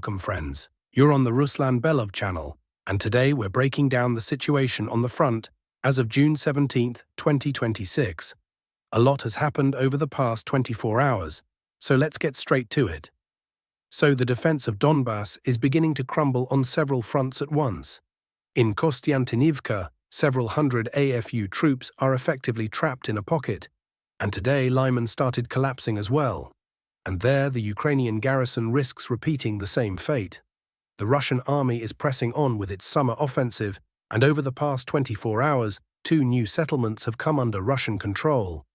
Welcome, friends. You're on the Ruslan Belov channel, and today we're breaking down the situation on the front as of June 17th, 2026. A lot has happened over the past 24 hours, so let's get straight to it. So the defense of Donbass is beginning to crumble on several fronts at once. In Kostyantynivka, several hundred AFU troops are effectively trapped in a pocket, and today Lyman started collapsing as well. And there the Ukrainian garrison risks repeating the same fate. The Russian army is pressing on with its summer offensive, and over the past 24 hours, 2 new settlements have come under Russian control.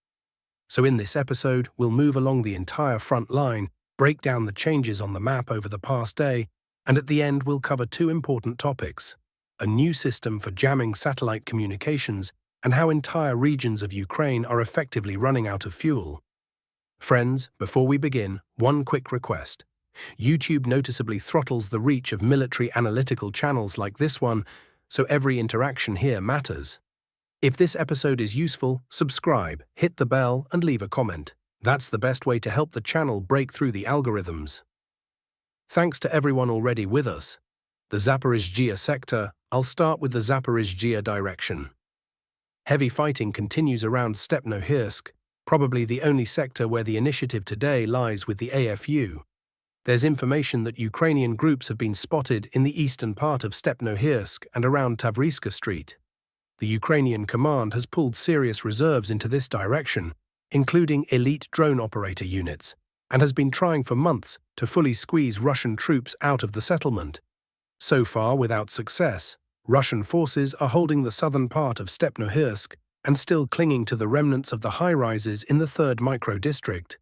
So in this episode, we'll move along the entire front line, break down the changes on the map over the past day, and at the end we'll cover 2 important topics: a new system for jamming satellite communications and how entire regions of Ukraine are effectively running out of fuel. Friends, before we begin, one quick request. YouTube noticeably throttles the reach of military analytical channels like this one, so every interaction here matters. If this episode is useful, subscribe, hit the bell, and leave a comment. That's the best way to help the channel break through the algorithms. Thanks to everyone already with us. The Zaporizhzhia sector, I'll start with the Zaporizhzhia direction. Heavy fighting continues around Stepnohirsk, probably the only sector where the initiative today lies with the AFU. There's information that Ukrainian groups have been spotted in the eastern part of Stepnohirsk and around Tavriska Street. The Ukrainian command has pulled serious reserves into this direction, including elite drone operator units, and has been trying for months to fully squeeze Russian troops out of the settlement. So far, without success, Russian forces are holding the southern part of Stepnohirsk and still clinging to the remnants of the high-rises in the 3rd micro-district.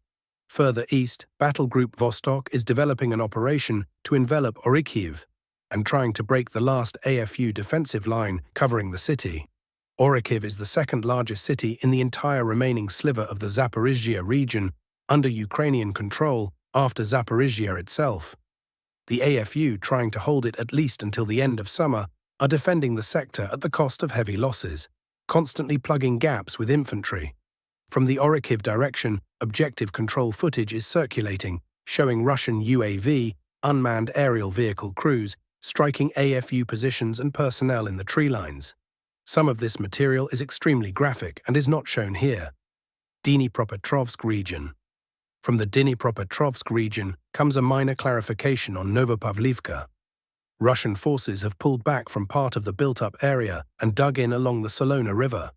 Further east, Battle Group Vostok is developing an operation to envelop Kharkiv and trying to break the last AFU defensive line covering the city. Kharkiv is the 2nd largest city in the entire remaining sliver of the Zaporizhzhia region under Ukrainian control after Zaporizhzhia itself. The AFU, trying to hold it at least until the end of summer, are defending the sector at the cost of heavy losses, constantly plugging gaps with infantry. From the Kharkiv direction, objective control footage is circulating, showing Russian UAV, unmanned aerial vehicle crews, striking AFU positions and personnel in the tree lines. Some of this material is extremely graphic and is not shown here. Dnipropetrovsk region. From the Dnipropetrovsk region comes a minor clarification on Novopavlivka. Russian forces have pulled back from part of the built-up area and dug in along the Solona River.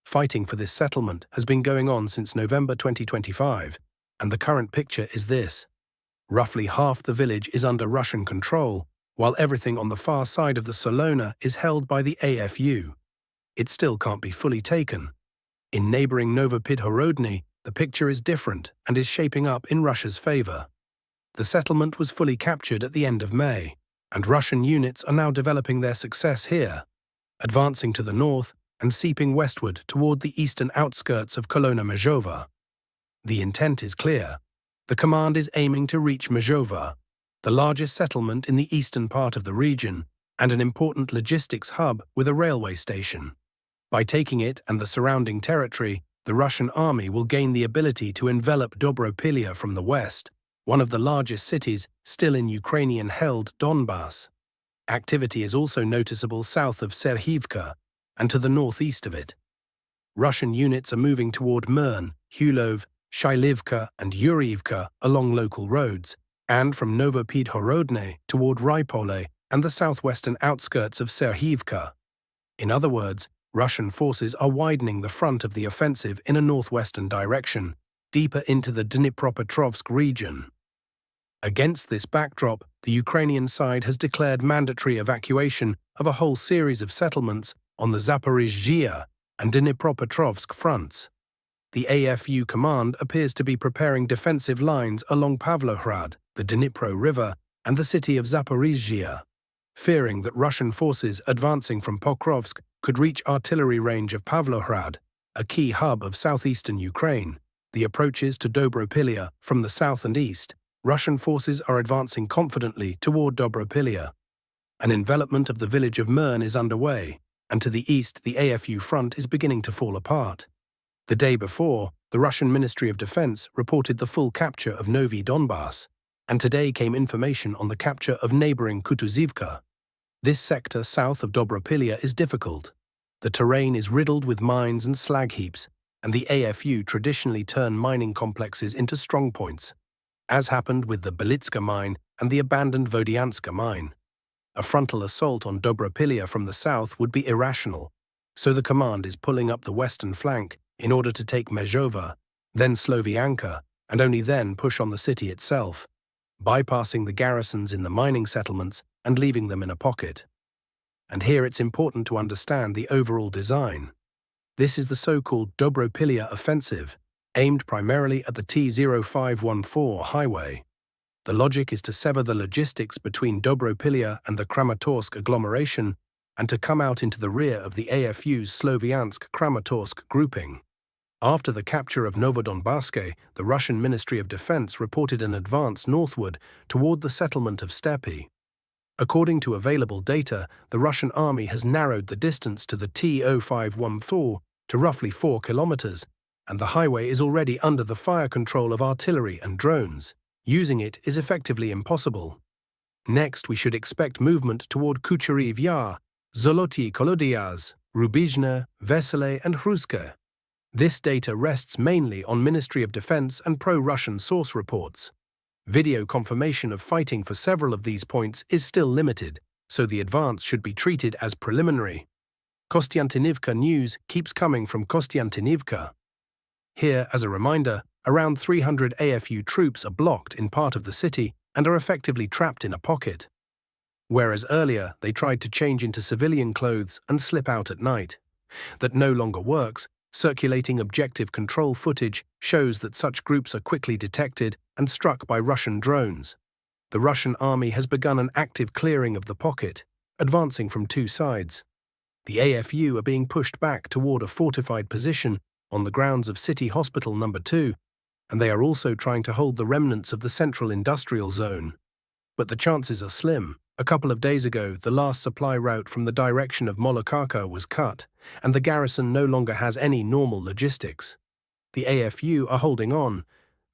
Fighting for this settlement has been going on since November 2025, and the current picture is this. Roughly half the village is under Russian control, while everything on the far side of the Solona is held by the AFU. It still can't be fully taken. In neighboring Novopidhorodny, the picture is different and is shaping up in Russia's favor. The settlement was fully captured at the end of May, and Russian units are now developing their success here, advancing to the north and seeping westward toward the eastern outskirts of Kolona Mezhova. The intent is clear. The command is aiming to reach Mezhova, the largest settlement in the eastern part of the region and an important logistics hub with a railway station. By taking it and the surrounding territory, the Russian army will gain the ability to envelop Dnipropetrovsk from the west, one of the largest cities still in Ukrainian-held Donbass. Activity is also noticeable south of Serhivka and to the northeast of it. Russian units are moving toward Mern, Hulov, Shailivka and Yuriivka along local roads, and from Novopidhorodny toward Rypole and the southwestern outskirts of Serhivka. In other words, Russian forces are widening the front of the offensive in a northwestern direction, deeper into the Dnipropetrovsk region. Against this backdrop, the Ukrainian side has declared mandatory evacuation of a whole series of settlements on the Zaporizhzhia and Dnipropetrovsk fronts. The AFU command appears to be preparing defensive lines along Pavlohrad, the Dnipro River, and the city of Zaporizhzhia. Fearing that Russian forces advancing from Pokrovsk could reach artillery range of Pavlohrad, a key hub of southeastern Ukraine, the approaches to Dnipropetrovsk from the south and east, Russian forces are advancing confidently toward Dnipropetrovsk. An envelopment of the village of Mern is underway, and to the east the AFU front is beginning to fall apart. The day before, the Russian Ministry of Defense reported the full capture of Novi Donbass, And today came information on the capture of neighboring Kutuzivka. This sector south of Dnipropetrovsk is difficult. The terrain is riddled with mines and slag heaps, and the AFU traditionally turn mining complexes into strongpoints, as happened with the Belitska mine and the abandoned Vodianska mine. A frontal assault on Dnipropetrovsk from the south would be irrational, so the command is pulling up the western flank in order to take Mezhova, then Sloviansk, and only then push on the city itself, bypassing the garrisons in the mining settlements and leaving them in a pocket. And here it's important to understand the overall design. This is the so-called Dnipropetrovsk offensive, aimed primarily at the T-0514 highway. The logic is to sever the logistics between Dnipropetrovsk and the Kramatorsk agglomeration and to come out into the rear of the AFU's Sloviansk-Kramatorsk grouping. After the capture of Novodonbaske, the Russian Ministry of Defense reported an advance northward toward the settlement of Stepi. According to available data, the Russian army has narrowed the distance to the T-0514 to roughly 4 kilometers, and the highway is already under the fire control of artillery and drones. Using it is effectively impossible. Next, we should expect movement toward Kucheriv Yar, Zoloty Kolodiaz, Rubizhne, Vesele, and Hruske. This data rests mainly on Ministry of Defense and pro-Russian source reports. Video confirmation of fighting for several of these points is still limited, so the advance should be treated as preliminary. Kostyantynivka news keeps coming from Kostyantynivka. Here, as a reminder, around 300 AFU troops are blocked in part of the city and are effectively trapped in a pocket. Whereas earlier they tried to change into civilian clothes and slip out at night. That no longer works. Circulating objective control footage shows that such groups are quickly detected and struck by Russian drones. The Russian army has begun an active clearing of the pocket, advancing from two sides. The AFU are being pushed back toward a fortified position on the grounds of City Hospital No. 2, and they are also trying to hold the remnants of the central industrial zone. But the chances are slim. A couple of days ago, the last supply route from the direction of Molokaka was cut, and the garrison no longer has any normal logistics. The AFU are holding on,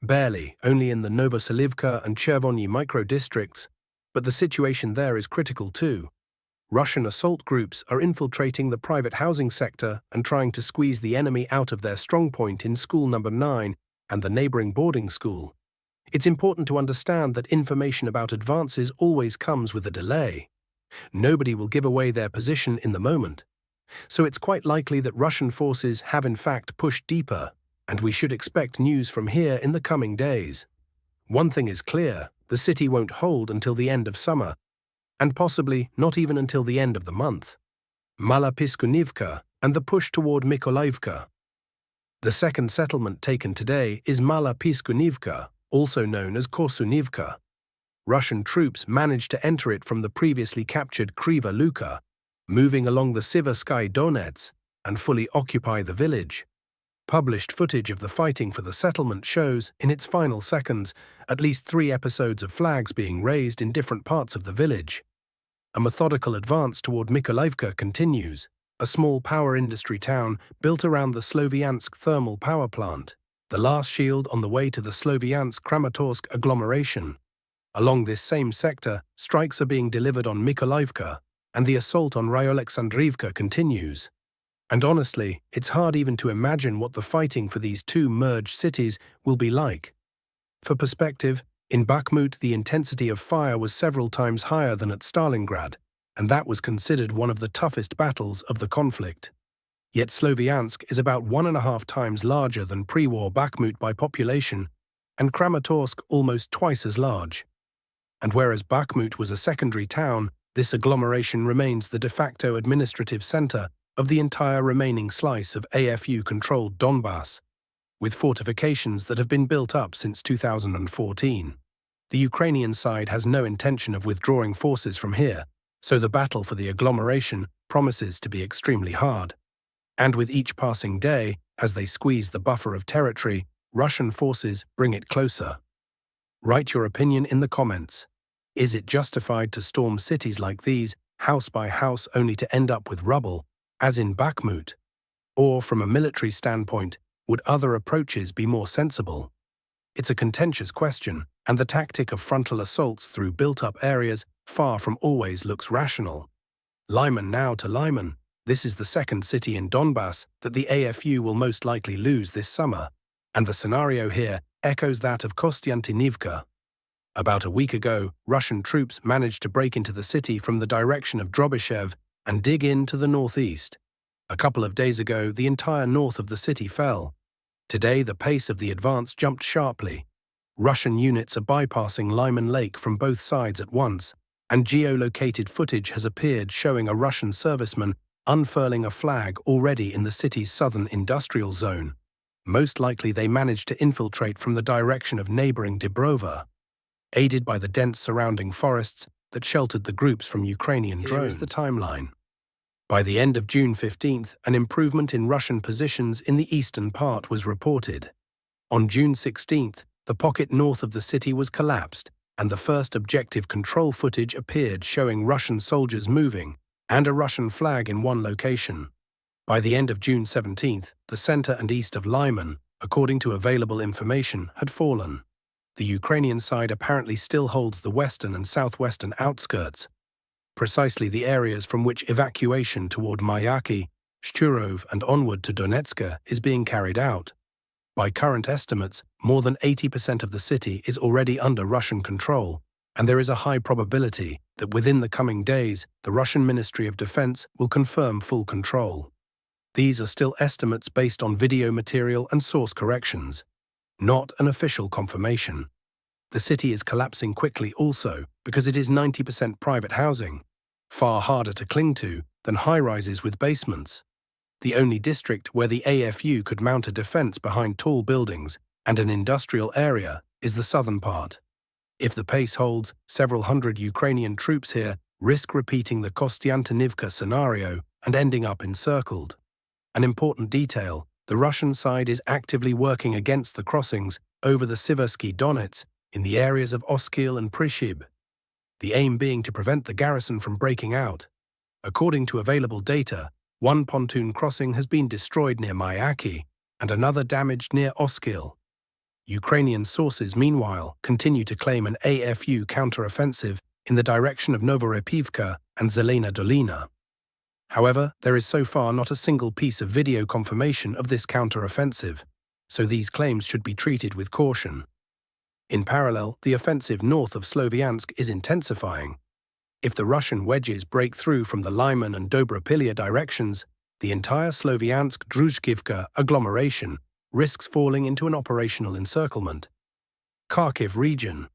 barely, only in the Novoselivka and Chervony micro-districts, but the situation there is critical too. Russian assault groups are infiltrating the private housing sector and trying to squeeze the enemy out of their strongpoint in School No. 9 and the neighboring boarding school. It's important to understand that information about advances always comes with a delay. Nobody will give away their position in the moment. So it's quite likely that Russian forces have in fact pushed deeper, and we should expect news from here in the coming days. One thing is clear, the city won't hold until the end of summer, and possibly not even until the end of the month. Mala Piskunivka and the push toward Mykolaiivka. The second settlement taken today is Mala Piskunivka, also known as Korsunivka. Russian troops managed to enter it from the previously captured Kriva Luka, moving along the Siversky Donets, and fully occupy the village. Published footage of the fighting for the settlement shows, in its final seconds, at least 3 episodes of flags being raised in different parts of the village. A methodical advance toward Mykolaiivka continues, a small power industry town built around the Sloviansk thermal power plant, the last shield on the way to the Sloviansk-Kramatorsk agglomeration. Along this same sector, strikes are being delivered on Mykolaiivka, and the assault on Ryolexandrivka continues. And honestly, it's hard even to imagine what the fighting for these two merged cities will be like. For perspective, in Bakhmut the intensity of fire was several times higher than at Stalingrad, and that was considered one of the toughest battles of the conflict. Yet Sloviansk is about 1.5 times larger than pre-war Bakhmut by population, and Kramatorsk almost twice as large. And whereas Bakhmut was a secondary town, this agglomeration remains the de facto administrative center of the entire remaining slice of AFU-controlled Donbass, with fortifications that have been built up since 2014. The Ukrainian side has no intention of withdrawing forces from here, so the battle for the agglomeration promises to be extremely hard. And with each passing day, as they squeeze the buffer of territory, Russian forces bring it closer. Write your opinion in the comments. Is it justified to storm cities like these, house by house, only to end up with rubble, as in Bakhmut? Or, from a military standpoint, would other approaches be more sensible? It's a contentious question, and the tactic of frontal assaults through built-up areas far from always looks rational. Lyman now to Lyman. This is the second city in Donbass that the AFU will most likely lose this summer, and the scenario here echoes that of Kostyantynivka. About a week ago, Russian troops managed to break into the city from the direction of Drobyshev and dig in to the northeast. A couple of days ago, the entire north of the city fell. Today, the pace of the advance jumped sharply. Russian units are bypassing Lyman Lake from both sides at once, and geolocated footage has appeared showing a Russian serviceman unfurling a flag already in the city's southern industrial zone. Most likely they managed to infiltrate from the direction of neighboring Dibrova, aided by the dense surrounding forests that sheltered the groups from Ukrainian drones. Here is the timeline. By the end of June 15th, an improvement in Russian positions in the eastern part was reported. On June 16th, the pocket north of the city was collapsed, and the first objective control footage appeared showing Russian soldiers moving and a Russian flag in one location. By the end of June 17th, the center and east of Lyman, according to available information, had fallen. The Ukrainian side apparently still holds the western and southwestern outskirts, precisely the areas from which evacuation toward Mayaki, Shturov and onward to Donetsk is being carried out. By current estimates, more than 80% of the city is already under Russian control, and there is a high probability that within the coming days, the Russian Ministry of Defense will confirm full control. These are still estimates based on video material and source corrections, not an official confirmation. The city is collapsing quickly also because it is 90% private housing, far harder to cling to than high-rises with basements. The only district where the AFU could mount a defense behind tall buildings and an industrial area is the southern part. If the pace holds, several hundred Ukrainian troops here risk repeating the Kostyantynivka scenario and ending up encircled. An important detail, the Russian side is actively working against the crossings over the Siversky Donets in the areas of Oskil and Prishib, the aim being to prevent the garrison from breaking out. According to available data, one pontoon crossing has been destroyed near Mayaki and another damaged near Oskil. Ukrainian sources, meanwhile, continue to claim an AFU counteroffensive in the direction of Novoripivka and Zelena Dolina. However, there is so far not a single piece of video confirmation of this counteroffensive, so these claims should be treated with caution. In parallel, the offensive north of Sloviansk is intensifying. If the Russian wedges break through from the Lyman and Dnipropetrovsk directions, the entire Sloviansk-Druzhkivka agglomeration risks falling into an operational encirclement. Kharkiv region.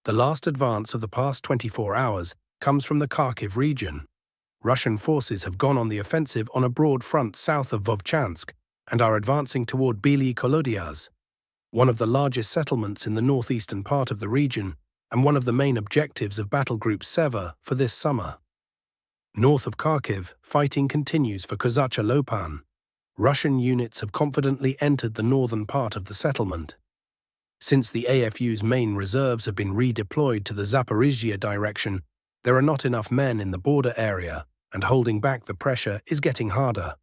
The last advance of the past 24 hours comes from the Kharkiv region. Russian forces have gone on the offensive on a broad front south of Vovchansk and are advancing toward Bely Kolodiaz, one of the largest settlements in the northeastern part of the region and one of the main objectives of Battle Group Seva for this summer. North of Kharkiv, fighting continues for Kozycha Lopan. Russian units have confidently entered the northern part of the settlement. Since the AFU's main reserves have been redeployed to the Zaporizhzhia direction, there are not enough men in the border area, and holding back the pressure is getting harder.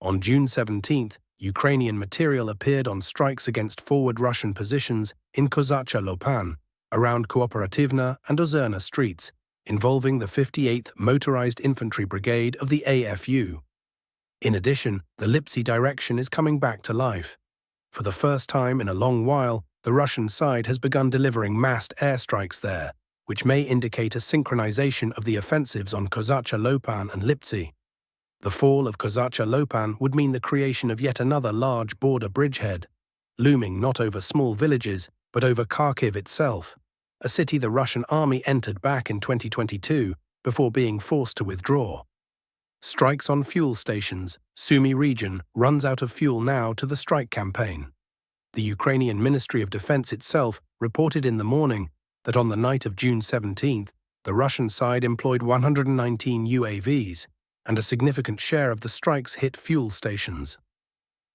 On June 17th, Ukrainian material appeared on strikes against forward Russian positions in Kozycha Lopan, around Kooperativna and Ozerna streets, involving the 58th Motorized Infantry Brigade of the AFU. In addition, the Lipsy direction is coming back to life. For the first time in a long while, the Russian side has begun delivering massed airstrikes there, which may indicate a synchronization of the offensives on Kozycha Lopan and Lipsy. The fall of Kozycha Lopan would mean the creation of yet another large border bridgehead, looming not over small villages, but over Kharkiv itself, a city the Russian army entered back in 2022 before being forced to withdraw. Strikes on fuel stations. Sumy region runs out of fuel now to the strike campaign. The Ukrainian Ministry of Defense itself reported in the morning that on the night of June 17th, the Russian side employed 119 UAVs, and a significant share of the strikes hit fuel stations.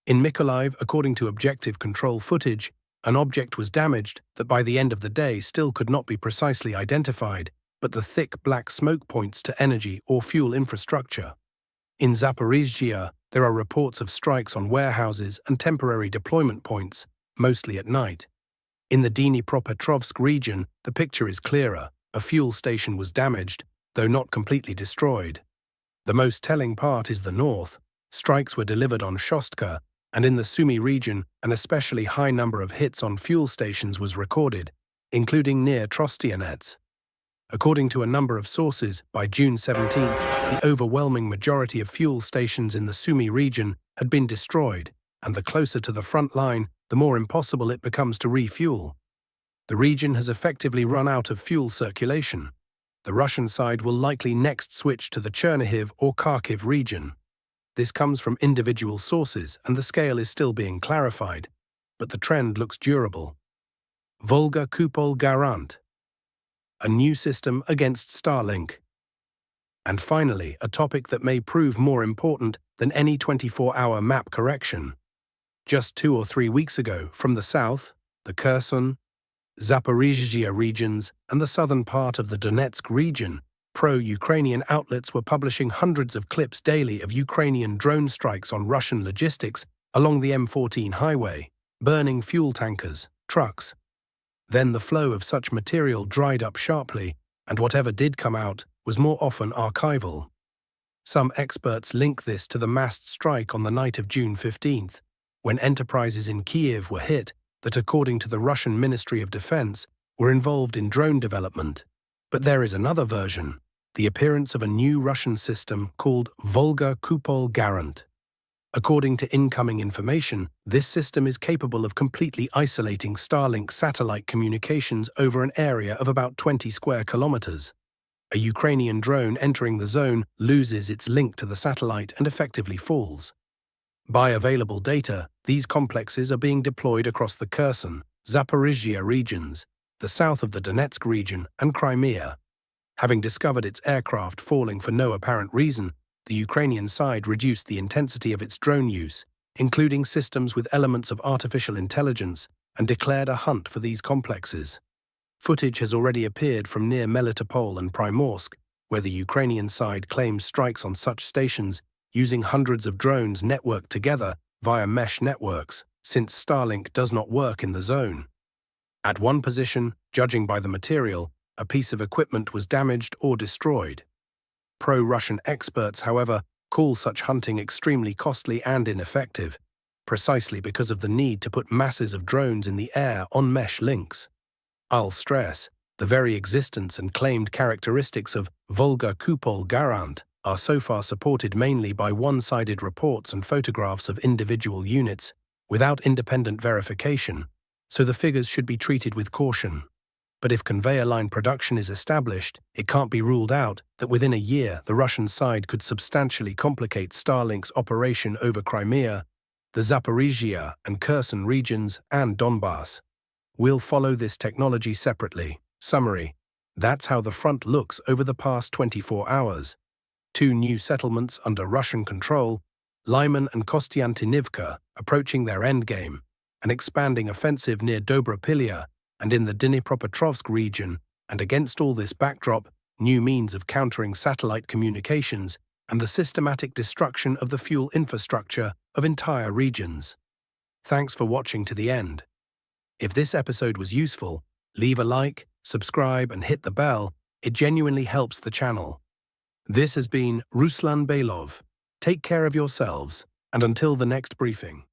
In Mykolaiv, according to objective control footage, an object was damaged that by the end of the day still could not be precisely identified, but the thick black smoke points to energy or fuel infrastructure. In Zaporizhzhia, there are reports of strikes on warehouses and temporary deployment points, mostly at night. In the Dnipropetrovsk region, the picture is clearer. A fuel station was damaged, though not completely destroyed. The most telling part is the north. Strikes were delivered on Shostka, and in the Sumy region, an especially high number of hits on fuel stations was recorded, including near Trostianets. According to a number of sources, by June 17th, the overwhelming majority of fuel stations in the Sumy region had been destroyed, and the closer to the front line, the more impossible it becomes to refuel. The region has effectively run out of fuel circulation. The Russian side will likely next switch to the Chernihiv or Kharkiv region. This comes from individual sources, and the scale is still being clarified, but the trend looks durable. Volga Kupol Garant, a new system against Starlink. And finally, a topic that may prove more important than any 24-hour map correction. Just 2 or 3 weeks ago, from the south, the Kherson, Zaporizhzhia regions, and the southern part of the Donetsk region, pro-Ukrainian outlets were publishing hundreds of clips daily of Ukrainian drone strikes on Russian logistics along the M14 highway, burning fuel tankers, trucks. Then the flow of such material dried up sharply, and whatever did come out was more often archival. Some experts link this to the massed strike on the night of June 15th, when enterprises in Kyiv were hit that, according to the Russian Ministry of Defense, were involved in drone development. But there is another version, the appearance of a new Russian system called Volga Kupol Garant. According to incoming information, this system is capable of completely isolating Starlink satellite communications over an area of about 20 square kilometers. A Ukrainian drone entering the zone loses its link to the satellite and effectively falls. By available data, these complexes are being deployed across the Kherson, Zaporizhzhia regions, the south of the Donetsk region, and Crimea. Having discovered its aircraft falling for no apparent reason, the Ukrainian side reduced the intensity of its drone use, including systems with elements of artificial intelligence, and declared a hunt for these complexes. Footage has already appeared from near Melitopol and Primorsk, where the Ukrainian side claims strikes on such stations using hundreds of drones networked together via mesh networks, since Starlink does not work in the zone. At one position, judging by the material, a piece of equipment was damaged or destroyed. Pro-Russian experts, however, call such hunting extremely costly and ineffective, precisely because of the need to put masses of drones in the air on mesh links. I'll stress, the very existence and claimed characteristics of Volga Kupol Garant are so far supported mainly by one-sided reports and photographs of individual units, without independent verification, so the figures should be treated with caution. But if conveyor line production is established, it can't be ruled out that within a year the Russian side could substantially complicate Starlink's operation over Crimea, the Zaporizhzhia and Kherson regions, and Donbass. We'll follow this technology separately. Summary: that's how the front looks over the past 24 hours. 2 new settlements under Russian control, Lyman and Kostyantynivka, approaching their endgame, an expanding offensive near Dnipropetrovsk and in the Dnipropetrovsk region, and against all this backdrop, new means of countering satellite communications and the systematic destruction of the fuel infrastructure of entire regions. Thanks for watching to the end. If this episode was useful, leave a like, subscribe, and hit the bell. It genuinely helps the channel. This has been Ruslan Belov. Take care of yourselves, and until the next briefing.